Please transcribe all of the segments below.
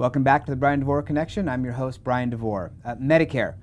Welcome back to the Bryan Devore Connection. I'm your host, Bryan Devore. Medicare,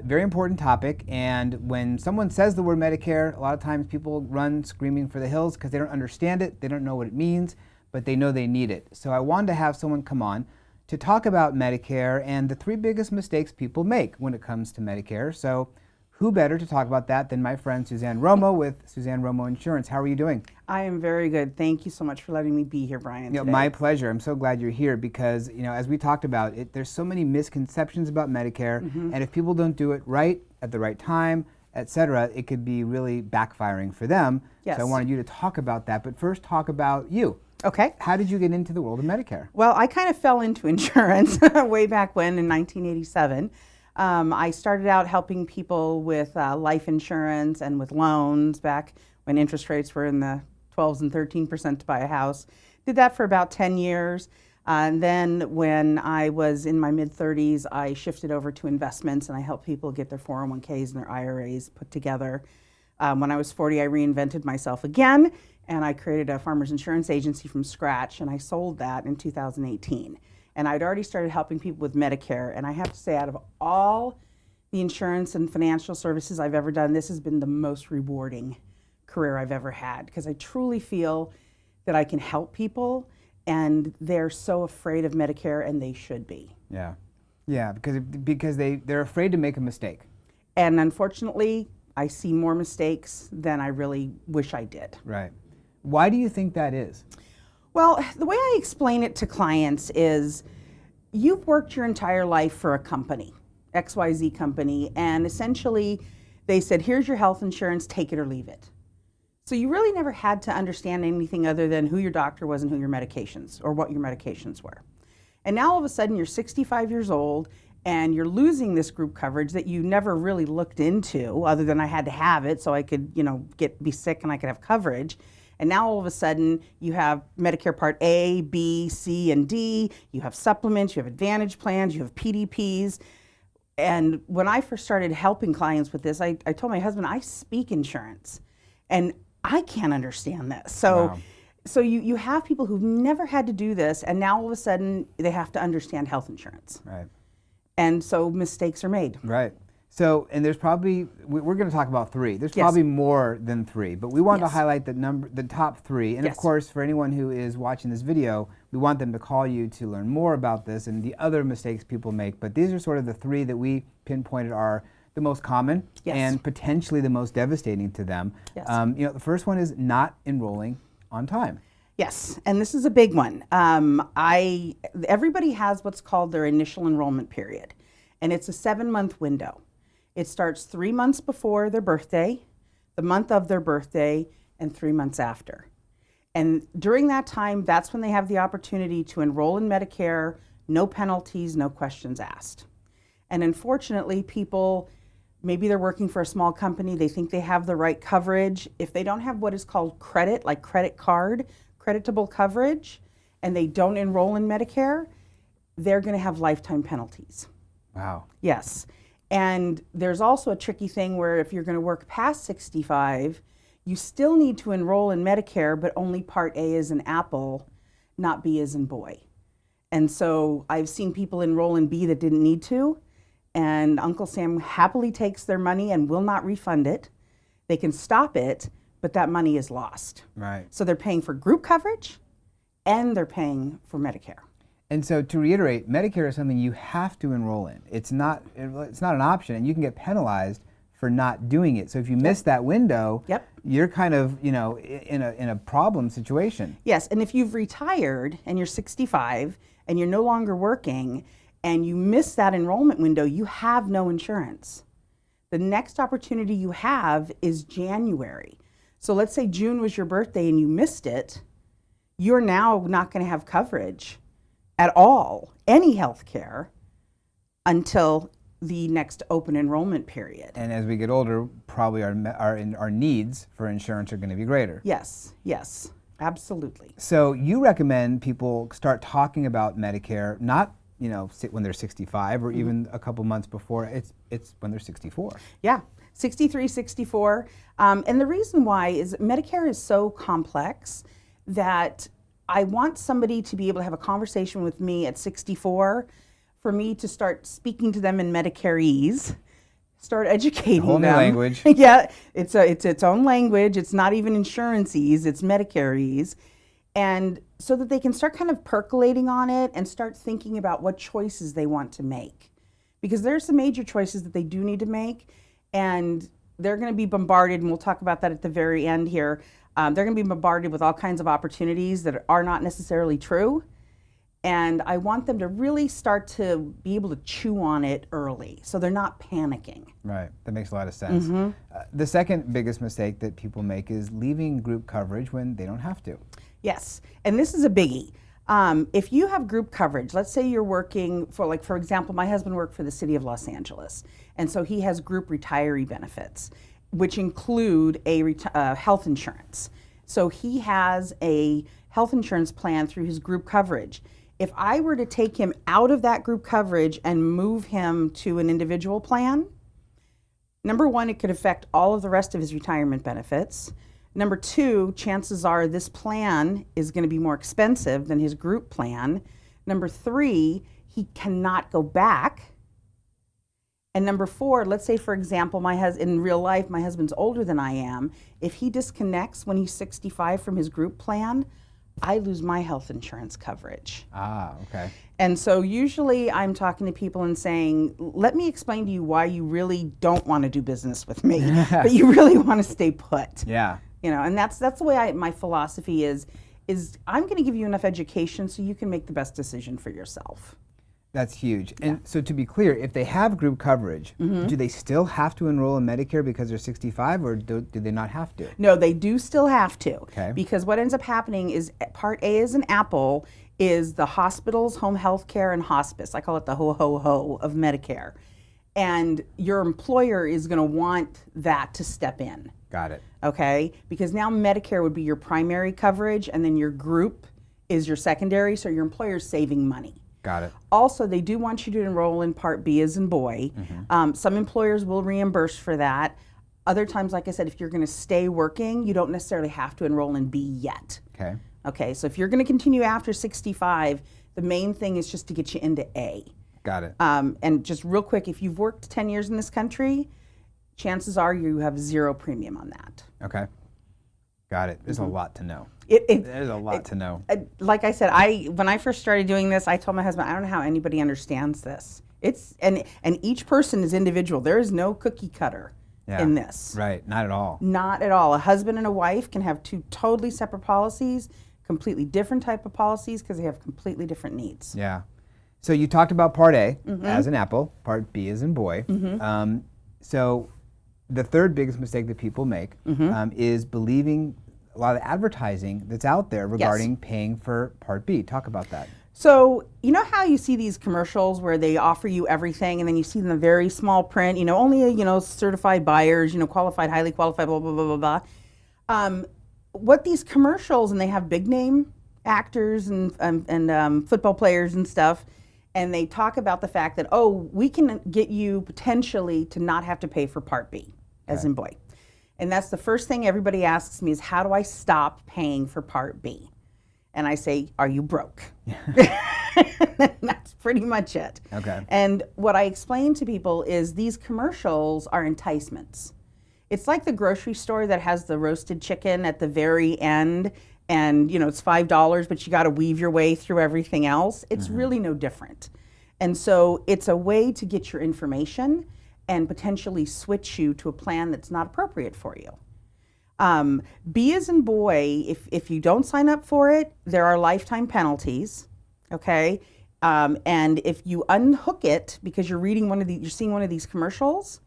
very important topic, and when someone says the word Medicare, a lot of times people run screaming for the hills because they don't understand it, they don't know what it means, but they know they need it. So I wanted to have someone come on to talk about Medicare and the three biggest mistakes people make when it comes to Medicare. So who better to talk about that than my friend Susanne Romo with Susanne Romo Insurance. How are you doing? I am very good. Thank you so much for letting me be here, Bryan. Today. My pleasure. I'm so glad you're here because, as we talked about, there's so many misconceptions about Medicare, and if people don't do it right at the right time, etc., it could be really backfiring for them. Yes. So I wanted you to talk about that, but first talk about you. Okay. How did you get into the world of Medicare? Well, I kind of fell into insurance way back when in 1987. I started out helping people with life insurance and with loans back when interest rates were in the 12s and 13% to buy a house. Did that for about 10 years. And then when I was in my mid-30s, I shifted over to investments and I helped people get their 401ks and their IRAs put together. When I was 40, I reinvented myself again and I created a farmers insurance agency from scratch, and I sold that in 2018. And I'd already started helping people with Medicare, and I have to say, out of all the insurance and financial services I've ever done, this has been the most rewarding career I've ever had, because I truly feel that I can help people, and they're so afraid of Medicare, and they should be. Yeah, because they're afraid to make a mistake. And unfortunately, I see more mistakes than I really wish I did. Right. Why do you think that is? Well, the way I explain it to clients is you've worked your entire life for a company, XYZ company, and essentially they said, here's your health insurance, take it or leave it. So you really never had to understand anything other than who your doctor was and who your medications or what your medications were. And now all of a sudden you're 65 years old and you're losing this group coverage that you never really looked into, other than I had to have it so I could, be sick and I could have coverage. And now all of a sudden you have Medicare Part A, B, C, and D, you have supplements, you have Advantage plans, you have PDPs. And when I first started helping clients with this, I told my husband, I speak insurance and I can't understand this. So, Wow. so you have people who've never had to do this, and now all of a sudden they have to understand health insurance. Right. And so mistakes are made. Right. So, and there's probably, we're going to talk about three. There's Yes. probably more than three, but we want to Yes. highlight the top three. And Yes. of course, for anyone who is watching this video, we want them to call you to learn more about this and the other mistakes people make. But these are sort of the three that we pinpointed are the most common Yes. and potentially the most devastating to them. Yes. The first one is not enrolling on time. Yes, and this is a big one. Everybody has what's called their initial enrollment period, and it's a 7-month window. It starts 3 months before their birthday, the month of their birthday, and 3 months after. And during that time, that's when they have the opportunity to enroll in Medicare, no penalties, no questions asked. And unfortunately, people, maybe they're working for a small company, they think they have the right coverage. If they don't have what is called credit, like credit card, creditable coverage, and they don't enroll in Medicare, they're going to have lifetime penalties. Wow. Yes. And there's also a tricky thing where if you're going to work past 65, you still need to enroll in Medicare, but only Part A as in apple, not B as in boy. And so I've seen people enroll in B that didn't need to, and Uncle Sam happily takes their money and will not refund it. They can stop it, but that money is lost. Right. So they're paying for group coverage and they're paying for Medicare. And so to reiterate, Medicare is something you have to enroll in. It's not an option, and you can get penalized for not doing it. So if you miss that window, Yep. you're kind of, in a problem situation. Yes, and if you've retired and you're 65 and you're no longer working and you miss that enrollment window, you have no insurance. The next opportunity you have is January. So let's say June was your birthday and you missed it, you're now not going to have coverage at all, any health care, until the next open enrollment period. And as we get older, probably our needs for insurance are going to be greater. Yes, yes, absolutely. So you recommend people start talking about Medicare, not when they're 65 or even a couple months before. It's when they're 64. Yeah, 63, 64. And the reason why is Medicare is so complex that I want somebody to be able to have a conversation with me at 64, for me to start speaking to them in Medicareese, start educating A whole new them. language. Yeah, it's its own language. It's not even insurance-ese, it's Medicare-ese. And so that they can start kind of percolating on it and start thinking about what choices they want to make. Because there's some major choices that they do need to make, and they're going to be bombarded, and we'll talk about that at the very end here. They're going to be bombarded with all kinds of opportunities that are not necessarily true. And I want them to really start to be able to chew on it early, so they're not panicking. Right, that makes a lot of sense. The second biggest mistake that people make is leaving group coverage when they don't have to. Yes, and this is a biggie. If you have group coverage, let's say you're working for, like, for example, my husband worked for the city of Los Angeles, and so he has group retiree benefits, which include a health insurance. So he has a health insurance plan through his group coverage. If I were to take him out of that group coverage and move him to an individual plan, number one, it could affect all of the rest of his retirement benefits. Number two, chances are this plan is going to be more expensive than his group plan. Number three, he cannot go back. And number four, let's say, for example, in real life, my husband's older than I am. If he disconnects when he's 65 from his group plan, I lose my health insurance coverage. Ah, okay. And so usually I'm talking to people and saying, let me explain to you why you really don't want to do business with me, but you really want to stay put. Yeah. You know, and that's the way my philosophy is I'm going to give you enough education so you can make the best decision for yourself. That's huge. And so to be clear, if they have group coverage, do they still have to enroll in Medicare because they're 65, or do they not have to? No, they do still have to. Okay. Because what ends up happening is Part A as an apple is the hospitals, home health care, and hospice. I call it the ho-ho-ho of Medicare. And your employer is going to want that to step in. Got it. Okay? Because now Medicare would be your primary coverage, and then your group is your secondary, so your employer's saving money. Got it. Also, they do want you to enroll in Part B as in boy. Some employers will reimburse for that. Other times, like I said, if you're going to stay working, you don't necessarily have to enroll in B yet. Okay. Okay, so if you're going to continue after 65, the main thing is just to get you into A. Got it. And just real quick, if you've worked 10 years in this country, chances are you have zero premium on that. Okay. Got it. There's a lot to know. There's a lot to know. Like I said, when I first started doing this, I told my husband, I don't know how anybody understands this. And each person is individual. There is no cookie cutter in this. Right. Not at all. Not at all. A husband and a wife can have two totally separate policies, completely different type of policies, because they have completely different needs. Yeah. So you talked about Part A as an apple, Part B as in boy. So the third biggest mistake that people make is believing a lot of advertising that's out there regarding paying for Part B. Talk about that. So, you know how you see these commercials where they offer you everything, and then you see in the very small print, only, certified buyers, qualified, highly qualified, blah, blah, blah, blah, blah. What these commercials, and they have big name actors and football players and stuff, and they talk about the fact that, we can get you potentially to not have to pay for Part B, as in boy. And that's the first thing everybody asks me is, how do I stop paying for Part B? And I say, are you broke? That's pretty much it. Okay. And what I explain to people is these commercials are enticements. It's like the grocery store that has the roasted chicken at the very end, and it's $5, but you got to weave your way through everything else. It's really no different. And so it's a way to get your information and potentially switch you to a plan that's not appropriate for you. B as in boy, if you don't sign up for it, there are lifetime penalties, okay? And if you unhook it because you're seeing one of these commercials,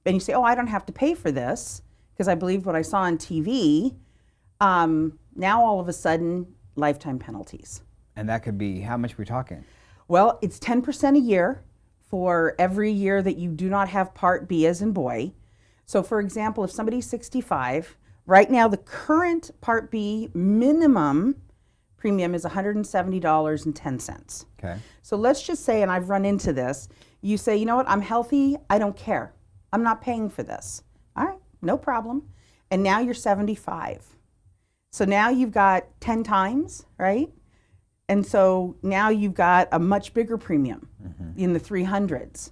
and you say, I don't have to pay for this because I believe what I saw on TV, now all of a sudden, lifetime penalties. And that could be, how much are we talking? Well, it's 10% a year for every year that you do not have Part B as in boy. So for example, if somebody's 65, right now the current Part B minimum premium is $170.10. Okay. So let's just say, and I've run into this, you say, you know what, I'm healthy, I don't care. I'm not paying for this. All right, no problem. And now you're 75. So now you've got 10 times, right? And so now you've got a much bigger premium in the 300s.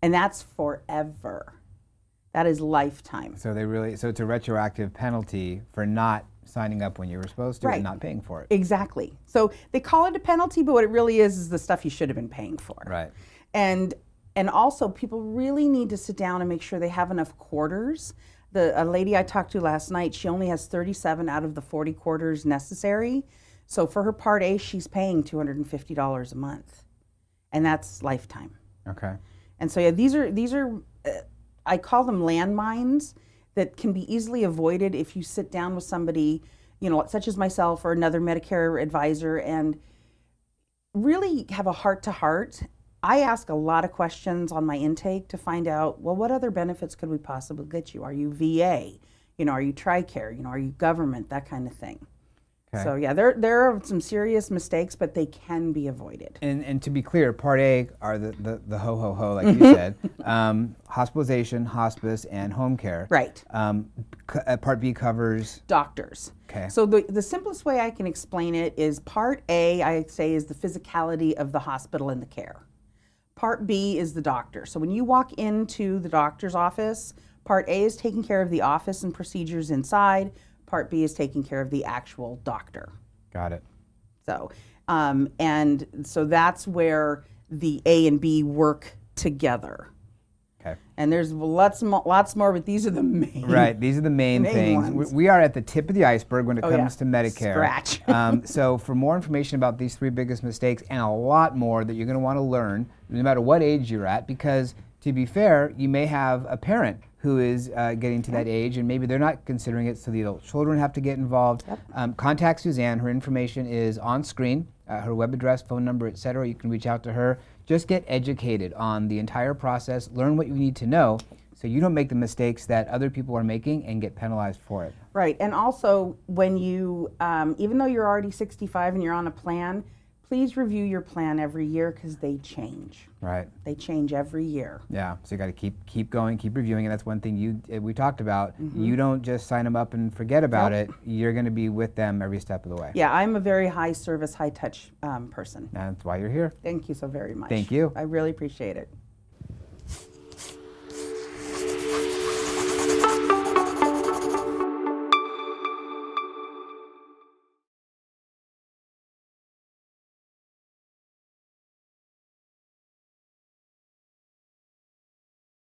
And that's forever. That is lifetime. So it's a retroactive penalty for not signing up when you were supposed to and not paying for it. Exactly. So they call it a penalty, but what it really is the stuff you should have been paying for. Right. And also people really need to sit down and make sure they have enough quarters. A lady I talked to last night, she only has 37 out of the 40 quarters necessary. So for her Part A, she's paying $250 a month. And that's lifetime. Okay. And so yeah, these are I call them landmines that can be easily avoided if you sit down with somebody, such as myself or another Medicare advisor, and really have a heart-to-heart. I ask a lot of questions on my intake to find out, well, what other benefits could we possibly get you? Are you VA? Are you TRICARE? Are you government? That kind of thing. Okay. So yeah, there are some serious mistakes, but they can be avoided. And to be clear, Part A are the ho, like you said, hospitalization, hospice, and home care. Right. Part B covers? Doctors. Okay. So the simplest way I can explain it is Part A, I say, is the physicality of the hospital and the care. Part B is the doctor. So when you walk into the doctor's office, Part A is taking care of the office and procedures inside. Part B is taking care of the actual doctor. Got it. So, and so that's where the A and B work together. Okay. And there's lots more, but these are the main. Right. These are the main things. Ones. We are at the tip of the iceberg when it comes to Medicare. Scratch. So for more information about these 3 biggest mistakes and a lot more that you're going to want to learn, no matter what age you're at, because to be fair, you may have a parent who is getting to that age, and maybe they're not considering it, so the adult children have to get involved. Yep. Contact Susanne. Her information is on screen, her web address, phone number, etc. You can reach out to her. Just get educated on the entire process, learn what you need to know, so you don't make the mistakes that other people are making and get penalized for it. Right, and also when you, even though you're already 65 and you're on a plan, please review your plan every year because they change. Right. They change every year. Yeah, so you got to keep going, keep reviewing, and that's one thing we talked about. You don't just sign them up and forget about it. You're going to be with them every step of the way. Yeah, I'm a very high service, high touch person. That's why you're here. Thank you so very much. Thank you. I really appreciate it.